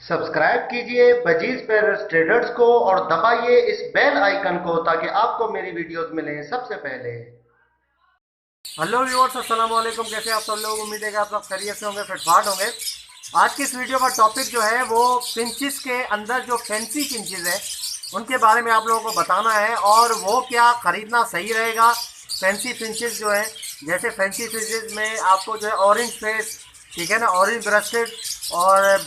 Subscribe कीजिए budgies पेरस traders को और दबाइए इस बेल आइकन को ताकि आपको मेरी वीडियोस मिलें सबसे पहले। हेलो व्यूअर्स, अस्सलाम वालेकुम। कैसे आप सब लोग? उम्मीद है कि आप सब खैरियत से होंगे, फिटफाट होंगे। आज की इस वीडियो का टॉपिक जो है वो फिंचिस के अंदर जो फैंसी फिंचिस हैं उनके बारे में आप लोगों को बताना है, और वो क्या खरीदना सही रहेगा। फैंसी फिंचिस जो है, जैसे फैंसी फिंचिस में आपको जो है ऑरेंज फेस, ठीक है ना, ऑरेंज ब्रेस्टेड और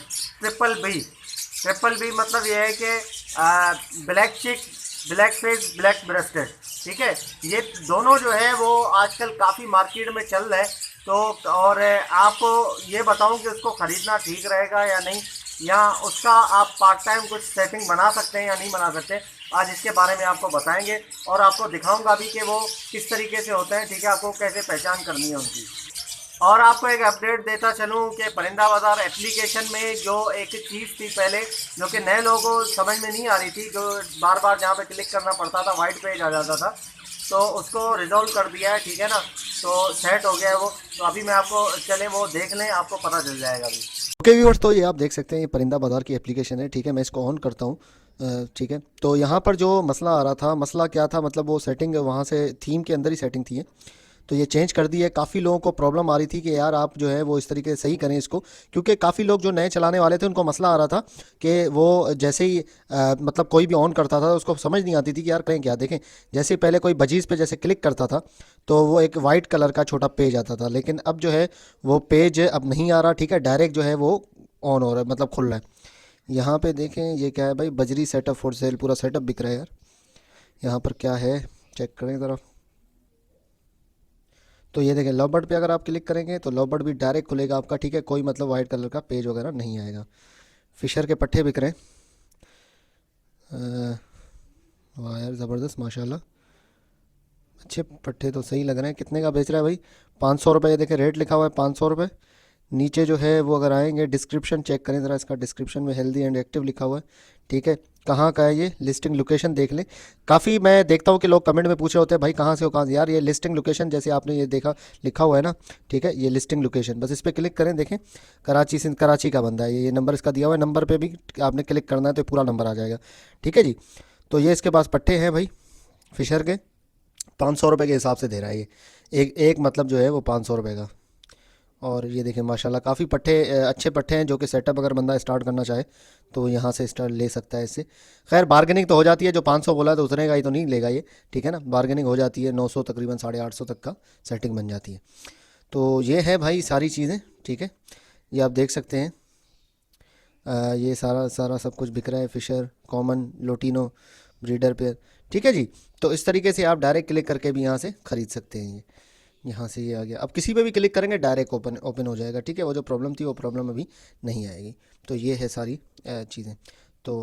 ट्रिपल बी मतलब ये है कि ब्लैक चिक, ब्लैक फेस, ब्लैक ब्रेस्टेड, ठीक है। ये दोनों जो है वो आजकल काफ़ी मार्केट में चल रहे हैं। तो और आपको ये बताऊं कि उसको ख़रीदना ठीक रहेगा या नहीं, या उसका आप पार्ट टाइम कुछ सेटिंग बना सकते हैं या नहीं बना सकते, आज इसके बारे में आपको बताएंगे और आपको दिखाऊंगा भी कि वो किस तरीके से होते हैं, ठीक है, आपको कैसे पहचान करनी है उनकी। और आपको एक अपडेट देता चलूं कि परिंदा बाज़ार एप्लीकेशन में जो एक चीज़ थी पहले, जो कि नए लोगों को समझ में नहीं आ रही थी, जो बार बार जहाँ पे क्लिक करना पड़ता था वाइट पेज आ जाता था, तो उसको रिजॉल्व कर दिया है, ठीक है ना। तो सेट हो गया है वो। तो अभी मैं आपको, चले वो देख लें, आपको पता चल जाएगा अभी। ओके व्यूअर्स, तो ये आप देख सकते हैं ये परिंदा बाज़ार की एप्लीकेशन है, ठीक है। मैं इसको ऑन करता हूँ। ठीक है, तो यहाँ पर जो मसला आ रहा था, मसला क्या था, मतलब वो सेटिंग वहाँ से थीम के अंदर ही सेटिंग थी, तो ये चेंज कर दी है। काफ़ी लोगों को प्रॉब्लम आ रही थी कि यार आप जो है वो इस तरीके से सही करें इसको, क्योंकि काफ़ी लोग जो नए चलाने वाले थे उनको मसला आ रहा था कि वो जैसे ही मतलब कोई भी ऑन करता था तो उसको समझ नहीं आती थी कि यार करें क्या। देखें, जैसे पहले कोई बजीज़ पे जैसे क्लिक करता था तो वो एक वाइट कलर का छोटा पेज आता था, लेकिन अब जो है वो पेज अब नहीं आ रहा, ठीक है। डायरेक्ट जो है वो ऑन हो रहा है, मतलब खुल रहा है। यहाँ पे देखें ये क्या है भाई, बजरी सेटअप फॉर सेल, पूरा सेटअप बिक रहा है यार। यहाँ पर क्या है चेक करें ज़रा। तो ये देखें, लव बर्ड पे अगर आप क्लिक करेंगे तो लव बर्ड भी डायरेक्ट खुलेगा आपका, ठीक है। कोई मतलब वाइट कलर का पेज वगैरह नहीं आएगा। फिशर के पट्टे बिक रहे हैं। वाह यार, ज़बरदस्त माशाल्लाह, अच्छे पट्टे तो सही लग रहे हैं। कितने का बेच रहा है भाई? 500 रुपये। ये देखें रेट लिखा हुआ है 500 रुपये। नीचे जो है वो अगर आएंगे डिस्क्रिप्शन चेक करें ज़रा, इसका डिस्क्रिप्शन में हेल्दी एंड एक्टिव लिखा हुआ है, ठीक है। कहाँ का है ये, लिस्टिंग लोकेशन देख लें। काफ़ी मैं देखता हूँ कि लोग कमेंट में पूछ रहे होते हैं भाई कहाँ से हो, कहाँ से। यार ये लिस्टिंग लोकेशन जैसे आपने ये देखा लिखा हुआ है ना, ठीक है, ये लिस्टिंग लोकेशन, बस इस पर क्लिक करें। देखें कराची से, कराची का बंदा है ये नंबर इसका दिया हुआ है, नंबर पर भी आपने क्लिक करना है तो पूरा नंबर आ जाएगा, ठीक है जी। तो ये इसके पास पट्टे हैं भाई फिशर के, 500 रुपये के हिसाब से दे रहा है ये। एक एक मतलब जो है वो 500 रुपये का। और ये देखें माशाल्लाह काफ़ी पट्टे, अच्छे पट्टे हैं, जो कि सेटअप अगर बंदा स्टार्ट करना चाहे तो यहाँ से स्टार्ट ले सकता है इससे। खैर बार्गेनिंग तो हो जाती है, जो 500 बोला तो उतरेगा ही तो नहीं लेगा ये, ठीक है ना। बार्गेनिंग हो जाती है, 900 तकरीबन 850 तक का सेटिंग बन जाती है। तो ये है भाई सारी चीज़ें, ठीक है। ये आप देख सकते हैं। ये सारा सारा सब कुछ बिक रहा है, fisher, common, lutino, breeder pair, ठीक है जी। तो इस तरीके से आप डायरेक्ट क्लिक करके भी यहाँ से ख़रीद सकते हैं। ये यहाँ से ये आ गया, अब किसी पे भी क्लिक करेंगे डायरेक्ट ओपन ओपन हो जाएगा, ठीक है। वो जो प्रॉब्लम थी वो प्रॉब्लम अभी नहीं आएगी। तो ये है सारी चीज़ें। तो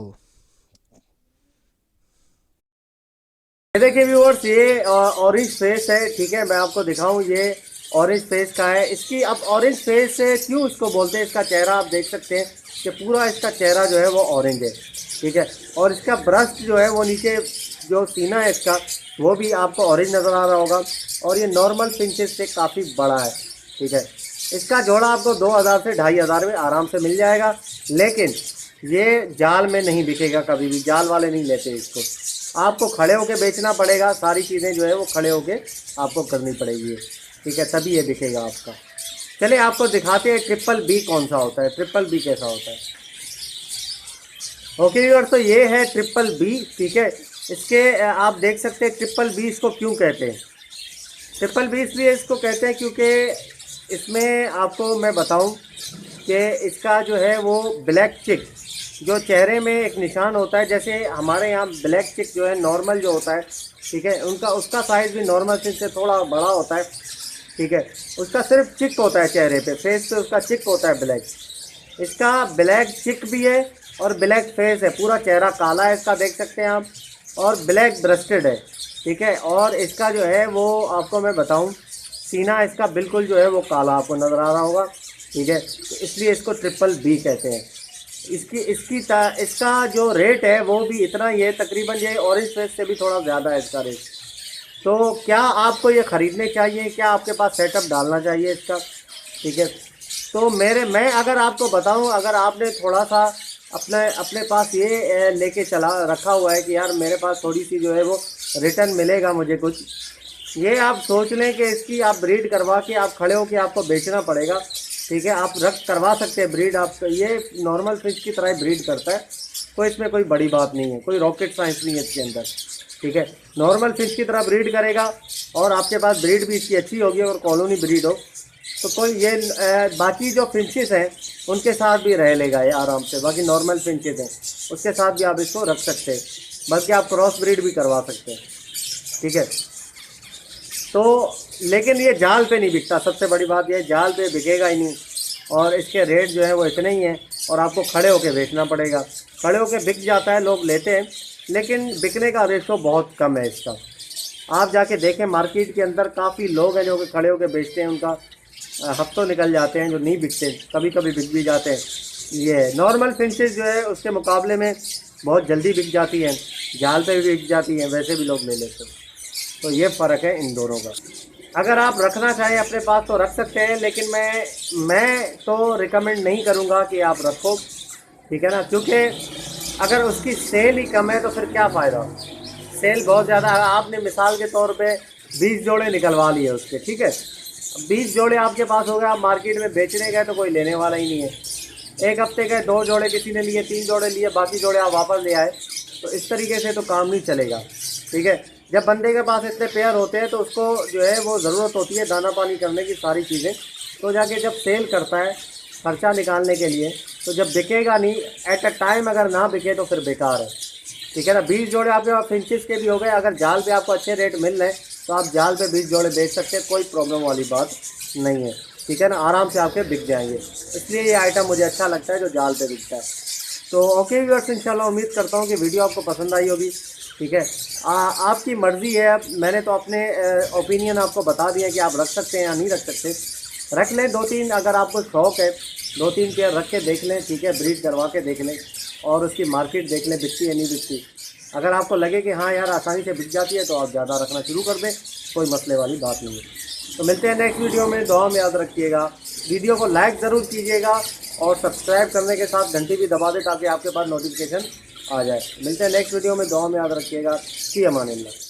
ये देखिए व्यूअर्स, ये ऑरेंज फेस है, ठीक है। मैं आपको दिखाऊं, ये ऑरेंज फेस का है। इसकी अब ऑरेंज फेस से क्यों इसको बोलते हैं, इसका चेहरा आप देख सकते हैं कि पूरा इसका चेहरा जो है वो ऑरेंज है, ठीक है। और इसका ब्रस्ट जो है वो नीचे, जो सीना है इसका, वो भी आपको ऑरेंज नज़र आ रहा होगा। और ये नॉर्मल पिंचेस से काफ़ी बड़ा है, ठीक है। इसका जोड़ा आपको 2000 से 2500 में आराम से मिल जाएगा, लेकिन ये जाल में नहीं बिकेगा कभी भी, जाल वाले नहीं लेते इसको। आपको खड़े होके बेचना पड़ेगा, सारी चीज़ें जो है वो खड़े होके आपको करनी पड़ेगी, ठीक है, तभी ये दिखेगा आपका। चलिए आपको दिखाते हैं ट्रिपल बी कौन सा होता है, ट्रिपल बी कैसा होता है। ओके व्यूअर, तो ये है ट्रिपल बी, ठीक है। इसके आप देख सकते हैं ट्रिपल बी इसको क्यों कहते हैं। ट्रिपल बी इसलिए इसको कहते हैं क्योंकि इसमें आपको मैं बताऊं कि इसका जो है वो ब्लैक चिक, जो चेहरे में एक निशान होता है, जैसे हमारे यहाँ ब्लैक चिक जो है नॉर्मल जो होता है, ठीक है, उनका उसका साइज़ भी नॉर्मल चिक से थोड़ा बड़ा होता है, ठीक है। उसका सिर्फ चिक होता है चेहरे पे, फेस पे उसका चिक होता है ब्लैक। इसका ब्लैक चिक भी है और ब्लैक फेस है, पूरा चेहरा काला है इसका, देख सकते हैं आप। और ब्लैक ब्रेस्टेड है, ठीक है। और इसका जो है वो आपको मैं बताऊं, सीना इसका बिल्कुल जो है वो काला आपको नज़र आ रहा होगा, ठीक है। तो इसलिए इसको ट्रिपल बी कहते हैं। इसका जो रेट है वो भी इतना ही है, तकरीबन ये ऑरेंज फेस से भी थोड़ा ज़्यादा है इसका रेट। तो क्या आपको ये ख़रीदने चाहिए, क्या आपके पास सेटअप डालना चाहिए इसका, ठीक है। तो मैं अगर आपको बताऊं, अगर आपने थोड़ा सा अपने अपने पास ये लेके चला रखा हुआ है कि यार मेरे पास थोड़ी सी जो है वो रिटर्न मिलेगा मुझे कुछ, ये आप सोच लें कि इसकी आप ब्रीड करवा के आप खड़े हो कि आपको बेचना पड़ेगा, ठीक है। आप रख करवा सकते हैं ब्रीड, आप ये नॉर्मल फिश की तरह ब्रीड करता है, तो इसमें कोई बड़ी बात नहीं है, कोई रॉकेट साइंस नहीं है इसके अंदर, ठीक है। नॉर्मल फिश की तरह ब्रीड करेगा और आपके पास ब्रीड भी इसकी अच्छी होगी और कॉलोनी ब्रीड हो तो कोई ये बाकी जो फिंचेस हैं उनके साथ भी रह लेगा ये आराम से। बाकी नॉर्मल फिंचेस हैं उसके साथ भी आप इसको रख सकते हैं, बल्कि आप क्रॉस ब्रीड भी करवा सकते हैं, ठीक है। तो लेकिन ये जाल पे नहीं बिकता, सबसे बड़ी बात ये जाल पे बिकेगा ही नहीं, और इसके रेट जो है वो इतने ही हैं और आपको खड़े होके बेचना पड़ेगा। खड़े होके बिक जाता है, लोग लेते हैं, लेकिन बिकने का रेशो बहुत कम है इसका। आप जाके देखें मार्केट के अंदर काफ़ी लोग हैं जो कि खड़े होके बेचते हैं, उनका हफ्तों निकल जाते हैं, जो नहीं बिकते कभी कभी बिक भी जाते हैं। ये नॉर्मल फिंचेस जो है उसके मुकाबले में बहुत जल्दी बिक जाती हैं, जाल पे भी बिक जाती हैं, वैसे भी लोग ले लेते हैं। तो ये फ़र्क है इन दोनों का। अगर आप रखना चाहें अपने पास तो रख सकते हैं, लेकिन मैं तो रिकमेंड नहीं करूँगा कि आप रखो, ठीक है ना, क्योंकि अगर उसकी सेल ही कम है तो फिर क्या फ़ायदा। सेल बहुत ज़्यादा है, आपने मिसाल के तौर पे 20 जोड़े निकलवा लिए उसके, ठीक है, 20 जोड़े आपके पास हो गए, आप मार्केट में बेचने गए तो कोई लेने वाला ही नहीं है। एक हफ्ते गए 2 जोड़े किसी ने लिए, 3 जोड़े लिए, बाकी जोड़े आप वापस ले आए, तो इस तरीके से तो काम नहीं चलेगा, ठीक है। जब बंदे के पास इतने पेयर होते हैं तो उसको जो है वो ज़रूरत होती है दाना पानी करने की, सारी चीज़ें, तो जाके जब सेल करता है खर्चा निकालने के लिए, तो जब बिकेगा नहीं एट अ टाइम, अगर ना बिके तो फिर बेकार है, ठीक है ना। 20 जोड़े आपके पास फिंचेस के भी हो गए, अगर जाल पे आपको अच्छे रेट मिल रहे हैं तो आप जाल पे 20 जोड़े बेच सकते हैं, कोई प्रॉब्लम वाली बात नहीं है, ठीक है ना, आराम से आपके बिक जाएंगे। इसलिए ये आइटम मुझे अच्छा लगता है जो जाल पे बिकता है। तो ओके व्यूअर्स, इंशाल्लाह उम्मीद करता हूँ कि वीडियो आपको पसंद आई होगी, ठीक है। आपकी मर्ज़ी है, अब मैंने तो अपने ओपिनियन आपको बता दिया कि आप रख सकते हैं या नहीं रख सकते। रख लें 2-3, अगर आपको शौक़ है 2-3 पेयर रख के देख लें, ठीक है, ब्रीड करवा के देख लें और उसकी मार्केट देख लें बिकती है नहीं बिकती। अगर आपको लगे कि हाँ यार आसानी से बिक जाती है तो आप ज़्यादा रखना शुरू कर दें, कोई मसले वाली बात नहीं है। तो मिलते हैं नेक्स्ट वीडियो में, दुआ में याद रखिएगा, वीडियो को लाइक ज़रूर कीजिएगा और सब्सक्राइब करने के साथ घंटी भी दबा दें ताकि आपके पास नोटिफिकेशन आ जाए। मिलते हैं नेक्स्ट वीडियो में, दुआ में याद रखिएगा। फ़ी अमानिल्लाह।